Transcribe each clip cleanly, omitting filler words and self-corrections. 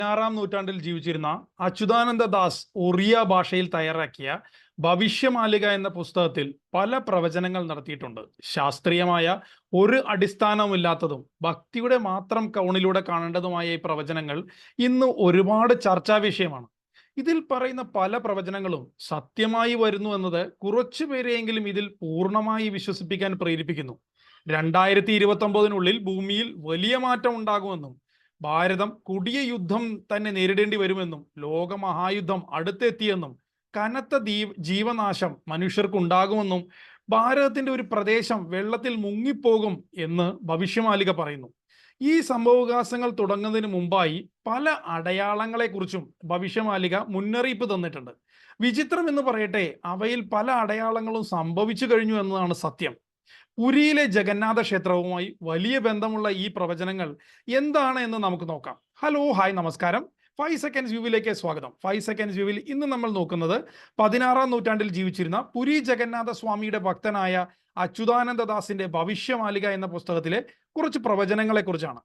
16-ാം നൂറ്റാണ്ടിൽ ജീവിച്ചിരുന്ന അച്യുതാനന്ദ ദാസ് ഒറിയ ഭാഷയിൽ തയ്യാറാക്കിയ ഭവിഷ്യമാലിക എന്ന പുസ്തകത്തിൽ പല പ്രവചനങ്ങൾ നടത്തിയിട്ടുണ്ട്. ശാസ്ത്രീയമായ ഒരു അടിസ്ഥാനവുമില്ലാത്തതും ഭക്തിയുടെ മാത്രം കൗണിലൂടെ കാണേണ്ടതുമായ ഈ പ്രവചനങ്ങൾ ഇന്ന് ഒരുപാട് ചർച്ചാ വിഷയമാണ്. ഇതിൽ പറയുന്ന പല പ്രവചനങ്ങളും സത്യമായി വരുന്നു എന്നത് കുറച്ചു പേരെയെങ്കിലും ഇതിൽ പൂർണ്ണമായി വിശ്വസിപ്പിക്കാൻ പ്രേരിപ്പിക്കുന്നു. 2029 ഭൂമിയിൽ വലിയ മാറ്റം ഉണ്ടാകുമെന്നും ഭാരതം കൊടിയ യുദ്ധം തന്നെ നേരിടേണ്ടി വരുമെന്നും ലോകമഹായുദ്ധം അടുത്തെത്തിയെന്നും കനത്ത ജീവനാശം മനുഷ്യർക്കുണ്ടാകുമെന്നും ഭാരതത്തിന്റെ ഒരു പ്രദേശം വെള്ളത്തിൽ മുങ്ങിപ്പോകും എന്ന് ഭവിഷ്യമാലിക പറയുന്നു. ഈ സംഭവവികാസങ്ങൾ തുടങ്ങുന്നതിന് മുമ്പായി പല അടയാളങ്ങളെക്കുറിച്ചും ഭവിഷ്യമാലിക മുന്നറിയിപ്പ് തന്നിട്ടുണ്ട്. വിചിത്രം എന്ന് പറയട്ടെ, അവയിൽ പല അടയാളങ്ങളും സംഭവിച്ചു കഴിഞ്ഞു എന്നതാണ് സത്യം. പുരിയിലെ ജഗന്നാഥ ക്ഷേത്രവുമായി വലിയ ബന്ധമുള്ള ഈ പ്രവചനങ്ങൾ എന്താണ് എന്ന് നമുക്ക് നോക്കാം. ഹലോ, ഹായ്, നമസ്കാരം. 5 സെക്കൻഡ്സ് വ്യൂവിലേക്ക് സ്വാഗതം. 5 സെക്കൻഡ്സ് വ്യൂവിൽ ഇന്ന് നമ്മൾ നോക്കുന്നത് 16-ാം നൂറ്റാണ്ടിൽ ജീവിച്ചിരുന്ന പുരി ജഗന്നാഥ സ്വാമിയുടെ ഭക്തനായ അച്യുതാനന്ദദാസിന്റെ ഭവിഷ്യമാലിക എന്ന പുസ്തകത്തിലെ കുറച്ച് പ്രവചനങ്ങളെ കുറിച്ചാണ്.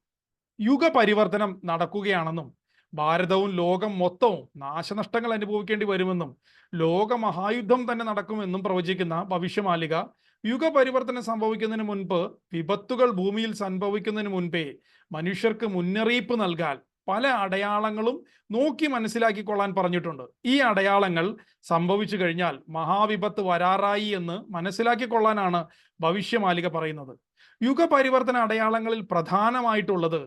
യുഗപരിവർത്തനം നടക്കുകയാണെന്നും ഭാരതവും ലോകം മൊത്തവും നാശനഷ്ടങ്ങൾ അനുഭവിക്കേണ്ടി വരുമെന്നും ലോകമഹായുദ്ധം തന്നെ നടക്കുമെന്നും പ്രവചിക്കുന്ന ഭവിഷ്യമാലിക യുഗപരിവർത്തനം സംഭവിക്കുന്നതിന് മുൻപ്, വിപത്തുകൾ ഭൂമിയിൽ സംഭവിക്കുന്നതിന് മുൻപേ മനുഷ്യർക്ക് മുന്നറിയിപ്പ് നൽകാൻ പല അടയാളങ്ങളും നോക്കി മനസ്സിലാക്കിക്കൊള്ളാൻ പറഞ്ഞിട്ടുണ്ട്. ഈ അടയാളങ്ങൾ സംഭവിച്ചു കഴിഞ്ഞാൽ മഹാവിപത്ത് വരാറായി എന്ന് മനസ്സിലാക്കിക്കൊള്ളാനാണ് ഭവിഷ്യമാലിക പറയുന്നത്. യുഗപരിവർത്തന അടയാളങ്ങളിൽ പ്രധാനമായിട്ടുള്ളത്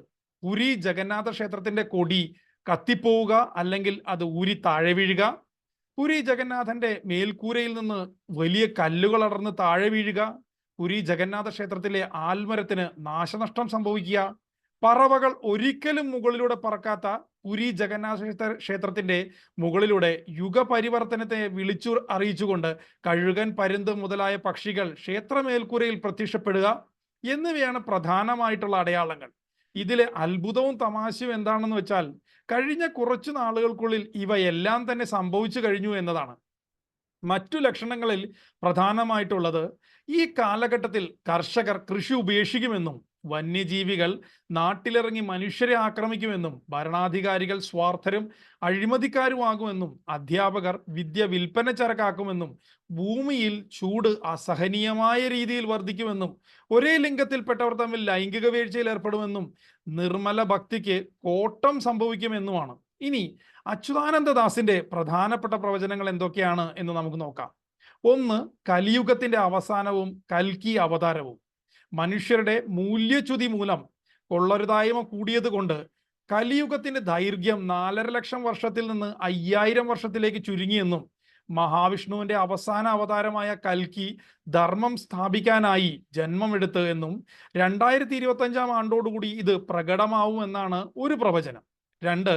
പുരി ജഗന്നാഥ ക്ഷേത്രത്തിന്റെ കൊടി കത്തിപ്പോവുക, അല്ലെങ്കിൽ അത് ഊരി താഴെ വീഴുക, പുരി ജഗന്നാഥന്റെ മേൽക്കൂരയിൽ നിന്ന് വലിയ കല്ലുകൾ അടർന്ന് താഴെ വീഴുക, പുരി ജഗന്നാഥ ക്ഷേത്രത്തിലെ ആൽമരത്തിന് നാശനഷ്ടം സംഭവിക്കുക, പറവകൾ ഒരിക്കലും മുകളിലൂടെ പറക്കാത്ത പുരി ജഗന്നാഥ ക്ഷേത്രത്തിന്റെ മുകളിലൂടെ യുഗപരിവർത്തനത്തെ വിളിച്ചു അറിയിച്ചുകൊണ്ട് കഴുകൻ, പരുന്ത് മുതലായ പക്ഷികൾ ക്ഷേത്രമേൽക്കൂരയിൽ പ്രത്യക്ഷപ്പെടുക എന്നിവയാണ് പ്രധാനമായിട്ടുള്ള അടയാളങ്ങൾ. ഇതിലെ അത്ഭുതവും തമാശയും എന്താണെന്ന് വെച്ചാൽ, കഴിഞ്ഞ കുറച്ചു നാളുകൾക്കുള്ളിൽ ഇവയെല്ലാം തന്നെ സംഭവിച്ചു കഴിഞ്ഞു എന്നതാണ്. മറ്റു ലക്ഷണങ്ങളിൽ പ്രധാനമായിട്ടുള്ളത്, ഈ കാലഘട്ടത്തിൽ കർഷകർ കൃഷി ഉപേക്ഷിക്കുമെന്നും വന്യജീവികൾ നാട്ടിലിറങ്ങി മനുഷ്യരെ ആക്രമിക്കുമെന്നും ഭരണാധികാരികൾ സ്വാർത്ഥരും അഴിമതിക്കാരുമാകുമെന്നും അധ്യാപകർ വിദ്യ വിൽപ്പന ചരക്കാക്കുമെന്നും ഭൂമിയിൽ ചൂട് അസഹനീയമായ രീതിയിൽ വർദ്ധിക്കുമെന്നും ഒരേ ലിംഗത്തിൽപ്പെട്ടവർ തമ്മിൽ ലൈംഗിക വീഴ്ചയിൽ ഏർപ്പെടുമെന്നും നിർമ്മല ഭക്തിക്ക് കോട്ടം സംഭവിക്കുമെന്നുമാണ്. ഇനി അച്യുതാനന്ദദാസിന്റെ പ്രധാനപ്പെട്ട പ്രവചനങ്ങൾ എന്തൊക്കെയാണ് എന്ന് നമുക്ക് നോക്കാം. ഒന്ന്, കലിയുഗത്തിന്റെ അവസാനവും കൽക്കി അവതാരവും. മനുഷ്യരുടെ മൂല്യച്യുതി മൂലം കൊള്ളരുതായ്മ കൂടിയത് കൊണ്ട് കലിയുഗത്തിന്റെ ദൈർഘ്യം 4.5 ലക്ഷം വർഷത്തിൽ നിന്ന് 5000 വർഷത്തിലേക്ക് ചുരുങ്ങിയെന്നും മഹാവിഷ്ണുവിന്റെ അവസാന അവതാരമായ കൽക്കി ധർമ്മം സ്ഥാപിക്കാനായി ജന്മമെടുത്ത് എന്നും 2025 ആണ്ടോടുകൂടി ഇത് പ്രകടമാവുമെന്നാണ് ഒരു പ്രവചനം. രണ്ട്,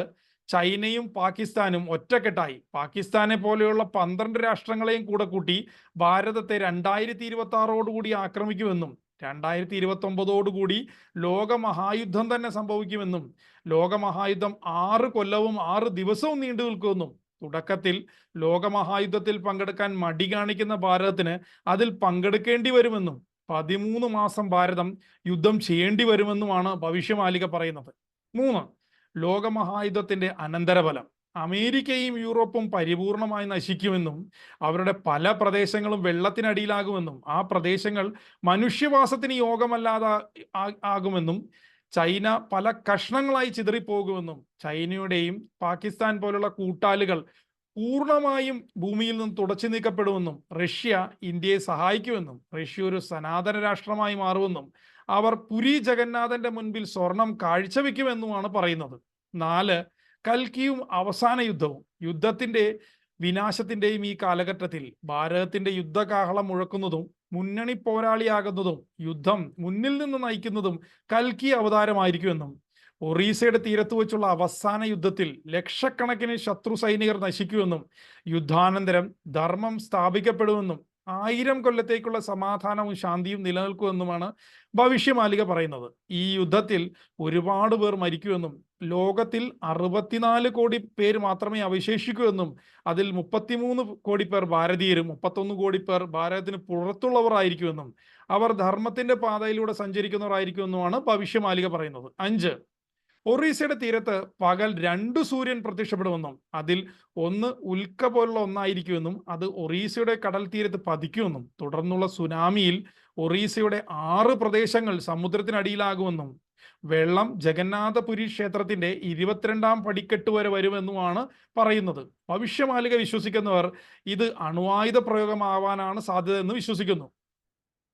ചൈനയും പാകിസ്ഥാനും ഒറ്റക്കെട്ടായി പാകിസ്ഥാനെ പോലെയുള്ള 12 രാഷ്ട്രങ്ങളെയും കൂടെ കൂട്ടി ഭാരതത്തെ 2026 ആക്രമിക്കുമെന്നും 2029 ലോകമഹായുദ്ധം തന്നെ സംഭവിക്കുമെന്നും ലോകമഹായുദ്ധം 6 കൊല്ലവും 6 ദിവസവും നീണ്ടു നിൽക്കുമെന്നും തുടക്കത്തിൽ ലോകമഹായുദ്ധത്തിൽ പങ്കെടുക്കാൻ മടി കാണിക്കുന്ന ഭാരതത്തിന് അതിൽ പങ്കെടുക്കേണ്ടി വരുമെന്നും 13 മാസം ഭാരതം യുദ്ധം ചെയ്യേണ്ടി വരുമെന്നുമാണ് ഭവിഷ്യമാലിക പറയുന്നത്. 3, ലോകമഹായുദ്ധത്തിന്റെ അനന്തരഫലം. അമേരിക്കയും യൂറോപ്പും പരിപൂർണമായി നശിക്കുമെന്നും അവരുടെ പല പ്രദേശങ്ങളും വെള്ളത്തിനടിയിലാകുമെന്നും ആ പ്രദേശങ്ങൾ മനുഷ്യവാസത്തിന് യോഗമല്ലാതെ ആകുമെന്നും ചൈന പല കഷ്ണങ്ങളായി ചിതറിപ്പോകുമെന്നും ചൈനയുടെയും പാകിസ്ഥാൻ പോലുള്ള കൂട്ടാളികൾ പൂർണ്ണമായും ഭൂമിയിൽ നിന്ന് തുടച്ചു നീക്കപ്പെടുമെന്നും റഷ്യ ഇന്ത്യയെ സഹായിക്കുമെന്നും റഷ്യ ഒരു സനാതന രാഷ്ട്രമായി മാറുമെന്നും അവർ പുരി ജഗന്നാഥന്റെ മുൻപിൽ സ്വർണം കാഴ്ചവെക്കുമെന്നുമാണ് പറയുന്നത്. 4, കൽക്കിയും അവസാന യുദ്ധവും. യുദ്ധത്തിന്റെ വിനാശത്തിന്റെയും ഈ കാലഘട്ടത്തിൽ ഭാരതത്തിന്റെ യുദ്ധകാഹളം മുഴക്കുന്നതും മുന്നണി പോരാളിയാകുന്നതും യുദ്ധം മുന്നിൽ നിന്ന് നയിക്കുന്നതും കൽക്കി അവതാരമായിരിക്കുമെന്നും ഒറീസയുടെ തീരത്ത് വെച്ചുള്ള അവസാന യുദ്ധത്തിൽ ലക്ഷക്കണക്കിന് ശത്രു സൈനികർ നശിക്കുമെന്നും യുദ്ധാനന്തരം ധർമ്മം സ്ഥാപിക്കപ്പെടുമെന്നും 1000 കൊല്ലത്തേക്കുള്ള സമാധാനവും ശാന്തിയും നിലനിൽക്കുമെന്നുമാണ് ഭവിഷ്യമാലിക പറയുന്നത്. ഈ യുദ്ധത്തിൽ ഒരുപാട് പേർ മരിക്കുമെന്നും ലോകത്തിൽ 64 കോടി പേര് മാത്രമേ അവശേഷിക്കൂ എന്നും അതിൽ 33 കോടി പേർ ഭാരതീയരും 31 കോടി പേർ ഭാരതത്തിന് പുറത്തുള്ളവർ ആയിരിക്കുമെന്നും അവർ ധർമ്മത്തിന്റെ പാതയിലൂടെ സഞ്ചരിക്കുന്നവർ ആയിരിക്കുമെന്നുമാണ് ഭവിഷ്യമാലിക പറയുന്നത്. 5, ഒറീസയുടെ തീരത്ത് പകൽ 2 സൂര്യൻ പ്രത്യക്ഷപ്പെടുമെന്നും അതിൽ ഒന്ന് ഉൽക്ക പോലുള്ള ഒന്നായിരിക്കുമെന്നും അത് ഒറീസയുടെ കടൽ തീരത്ത് പതിക്കുമെന്നും തുടർന്നുള്ള സുനാമിയിൽ ഒറീസയുടെ 6 പ്രദേശങ്ങൾ സമുദ്രത്തിനടിയിലാകുമെന്നും വെള്ളം ജഗന്നാഥപുരി ക്ഷേത്രത്തിന്റെ 22-ാം പടിക്കെട്ട് വരെ വരുമെന്നുമാണ് പറയുന്നത്. ഭവിഷ്യമാലിക വിശ്വസിക്കുന്നവർ ഇത് അണ്വായുധ പ്രയോഗമാവാനാണ് സാധ്യത എന്ന് വിശ്വസിക്കുന്നു.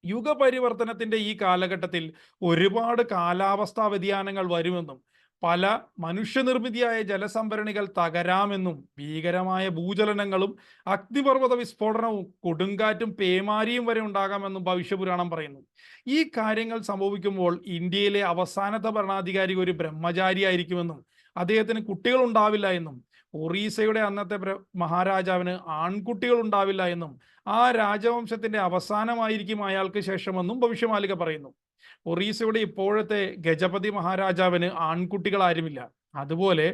യുഗപരിവർത്തനത്തിന്റെ ഈ കാലഘട്ടത്തിൽ ഒരുപാട് കാലാവസ്ഥാ വ്യതിയാനങ്ങൾ വരുമെന്നും പല മനുഷ്യനിർമ്മിതിയായ ജലസംഭരണികൾ തകരാമെന്നും ഭീകരമായ ഭൂചലനങ്ങളും അഗ്നിപർവ്വത വിസ്ഫോടനവും കൊടുങ്കാറ്റും പേമാരിയും വരെ ഉണ്ടാകാമെന്നും ഭവിഷ്യപുരാണം പറയുന്നു. ഈ കാര്യങ്ങൾ സംഭവിക്കുമ്പോൾ ഇന്ത്യയിലെ അവസാനത്തെ ഭരണാധികാരി ഒരു ബ്രഹ്മചാരിയായിരിക്കുമെന്നും അദ്ദേഹത്തിന് കുട്ടികൾ ഉണ്ടാവില്ല എന്നും ഒറീസയുടെ അന്നത്തെ മഹാരാജാവിന് ആൺകുട്ടികൾ ഉണ്ടാവില്ല എന്നും ആ രാജവംശത്തിന്റെ അവസാനമായിരിക്കും അയാൾക്ക് ശേഷമെന്നും ഭവിഷ്യമാലിക പറയുന്നു. ഒറീസയുടെ ഇപ്പോഴത്തെ ഗജപതി മഹാരാജാവിന് ആൺകുട്ടികൾ ആരുമില്ല. അതുപോലെ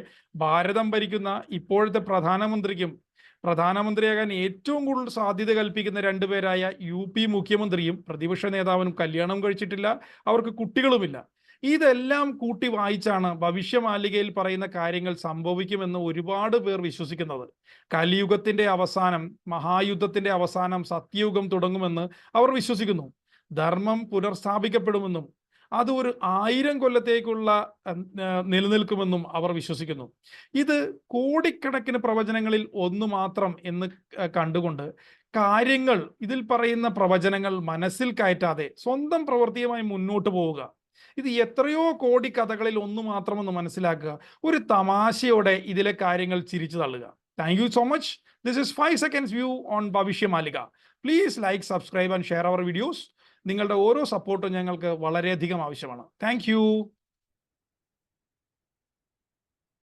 ഭാരതം ഭരിക്കുന്ന ഇപ്പോഴത്തെ പ്രധാനമന്ത്രിയാകാൻ ഏറ്റവും കൂടുതൽ സാധ്യത കൽപ്പിക്കുന്ന രണ്ടുപേരായ UP മുഖ്യമന്ത്രിയും പ്രതിപക്ഷ നേതാവിനും കല്യാണം കഴിച്ചിട്ടില്ല, അവർക്ക് കുട്ടികളുമില്ല. ഇതെല്ലാം കൂട്ടി വായിച്ചാണ് ഭവിഷ്യമാലികയിൽ പറയുന്ന കാര്യങ്ങൾ സംഭവിക്കുമെന്ന് ഒരുപാട് പേർ വിശ്വസിക്കുന്നത്. കലിയുഗത്തിന്റെ അവസാനം, മഹായുദ്ധത്തിന്റെ അവസാനം സത്യയുഗം തുടങ്ങുമെന്ന് അവർ വിശ്വസിക്കുന്നു. ധർമ്മം പുനർസ്ഥാപിക്കപ്പെടുമെന്നും അത് ഒരു 1000 കൊല്ലത്തേക്കുള്ള നിലനിൽക്കുമെന്നും അവർ വിശ്വസിക്കുന്നു. ഇത് കോടിക്കണക്കിന് പ്രവചനങ്ങളിൽ ഒന്ന് മാത്രം എന്ന് കണ്ടുകൊണ്ട് കാര്യങ്ങൾ, ഇതിൽ പറയുന്ന പ്രവചനങ്ങൾ മനസ്സിൽ കയറ്റാതെ സ്വന്തം പ്രവൃത്തിയുമായി മുന്നോട്ട് പോവുക. ഇത് എത്രയോ കോടി കഥകളിൽ ഒന്ന് മാത്രമെന്ന് മനസ്സിലാക്കുക. ഒരു തമാശയോടെ ഇതിലെ കാര്യങ്ങൾ ചിരിച്ചു തള്ളുക. Thank you so much. This is 5 seconds view on Bhavishyamalika. Please like, subscribe and share our videos. നിങ്ങളുടെ ഓരോ സപ്പോർട്ടും ഞങ്ങൾക്ക് വളരെയധികം ആവശ്യമാണ്. Thank U.